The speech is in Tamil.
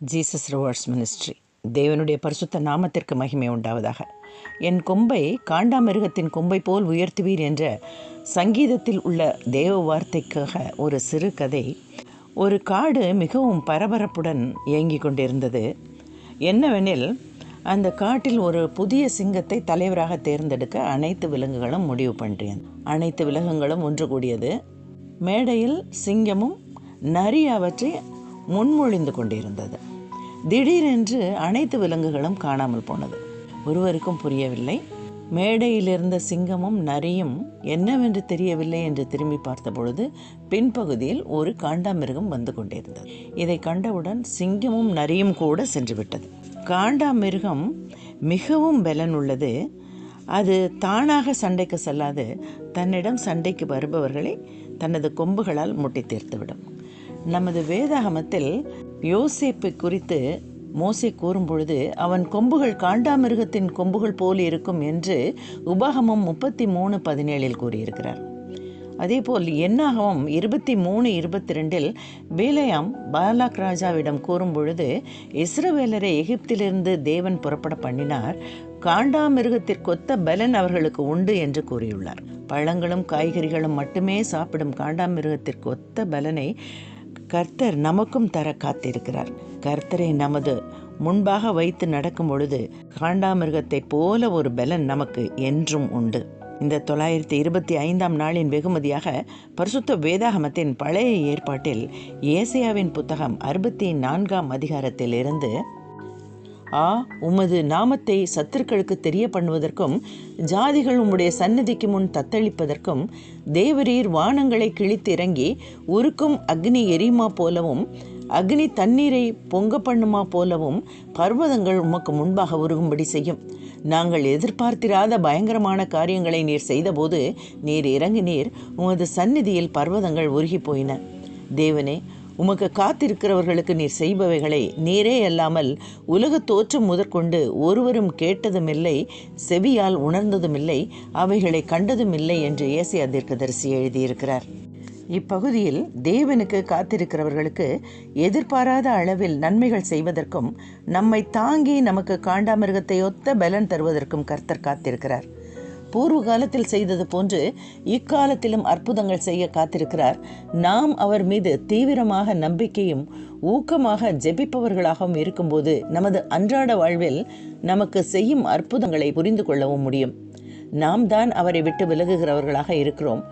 Jesus reverse ministry. தேவனுடைய பரிசுத்த நாமத்திற்கு மகிமை உண்டாவதாக. என் கொம்பை காண்டாமிருகத்தின் கொம்பை போல் உயர்த்துவீர் என்ற சங்கீதத்தில் உள்ள தேவ வார்த்தைக்காக ஒரு சிறு கதை. ஒரு காடு மிகவும் பரபரப்புடன் இயங்கிக் கொண்டிருந்தது. என்னவெனில், அந்த காட்டில் ஒரு புதிய சிங்கத்தை தலைவராக தேர்ந்தெடுக்க அனைத்து விலங்குகளும் முடிவு பண்ணியது. அனைத்து விலங்குகளும் ஒன்று கூடியது. மேடையில் சிங்கமும் நரி அவற்றை முன்மொழிந்து கொண்டிருந்தது. திடீரென்று அனைத்து விலங்குகளும் காணாமல் போனது. ஒருவருக்கும் புரியவில்லை. மேடையில் இருந்த சிங்கமும் நரியும் என்னவென்று தெரியவில்லை என்று திரும்பி பார்த்தபொழுது பின்பகுதியில் ஒரு காண்டாமிருகம் வந்து கொண்டிருந்தது. இதை கண்டவுடன் சிங்கமும் நரியும் கூட சென்று விட்டது. காண்டாமிருகம் மிகவும் பலன் உள்ளது. அது தானாக சண்டைக்கு செல்லாது, தன்னிடம் சண்டைக்கு வருபவர்களை தனது கொம்புகளால் முட்டி தீர்த்துவிடும். நமது வேதாகமத்தில் யோசேப்பை குறித்து மோசே கூறும் பொழுது, அவன் கொம்புகள் காண்டாமிருகத்தின் கொம்புகள் போல் இருக்கும் என்று உபாகமம் 33:17 கூறியிருக்கிறார். அதேபோல் என்னாகமம் 23:22 பேலேயாம் பாலாக் ராஜாவிடம் கூறும் பொழுது, இஸ்ரவேலரை எகிப்திலிருந்து தேவன் புறப்பட பண்ணினார், காண்டாமிருகத்திற்கொத்த பலன் அவர்களுக்கு உண்டு என்று கூறியுள்ளார். பழங்களும் காய்கறிகளும் மட்டுமே சாப்பிடும் காண்டாமிருகத்திற்கு ஒத்த பலனை கர்த்தர் நமக்கும் தர காத்திருக்கிறார். கர்த்தரை நமது முன்பாக வைத்து நடக்கும் பொழுது காண்டாமிருகத்தை போல ஒரு பலன் நமக்கு என்றும் உண்டு. இந்த 925ஆம் நாளின் வெகுமதியாக பரிசுத்த வேதாகமத்தின் பழைய ஏற்பாட்டில் ஏசாயாவின் புத்தகம் 64ஆம் அதிகாரத்தில் இருந்து, உமது நாமத்தை சத்துருக்களுக்கு தெரிய பண்ணுவதற்கும் ஜாதிகள் உம்முடைய சந்நிதிக்கு முன் தத்தளிப்பதற்கும் தேவரீர் வானங்களை கிழித்து இறங்கி உருக்கும் அக்னி எரியுமா போலவும் அக்னி தண்ணீரை பொங்க பண்ணுமா போலவும் பர்வதங்கள் உமக்கு முன்பாக உருகும்படி செய்யும். நாங்கள் எதிர்பார்த்திராத பயங்கரமான காரியங்களை நீர் செய்தபோது நீர் இறங்கினீர். உமது சந்நிதியில் பர்வதங்கள் உருகி போயின. தேவனே, உமக்கு காத்திருக்கிறவர்களுக்கு நீர் செய்பவைகளை நீரே அல்லாமல் உலக தோற்றம் முதற்கொண்டு ஒருவரும் கேட்டதுமில்லை, செவியால் உணர்ந்ததுமில்லை, அவைகளை கண்டதுமில்லை என்று ஏசாயா தீர்க்கதரிசி எழுதியிருக்கிறார். இப்பகுதியில் தேவனுக்கு காத்திருக்கிறவர்களுக்கு எதிர்பாராத அளவில் நன்மைகள் செய்வதற்கும் நம்மை தாங்கி நமக்கு காண்டாமிருகத்தை ஒத்த பலன் தருவதற்கும் கர்த்தர் காத்திருக்கிறார். பூர்வ காலத்தில் செய்தது போன்று இக்காலத்திலும் அற்புதங்கள் செய்ய காத்திருக்கிறார். நாம் அவர் மீது தீவிரமாக நம்பிக்கையும் ஊக்கமாக ஜெபிப்பவர்களாகவும் இருக்கும்போது நமது அன்றாட வாழ்வில் நமக்கு செய்யும் அற்புதங்களை புரிந்து கொள்ளவும் முடியும். நாம் தான் அவரை விட்டு விலகுகிறவர்களாக இருக்கிறோம்.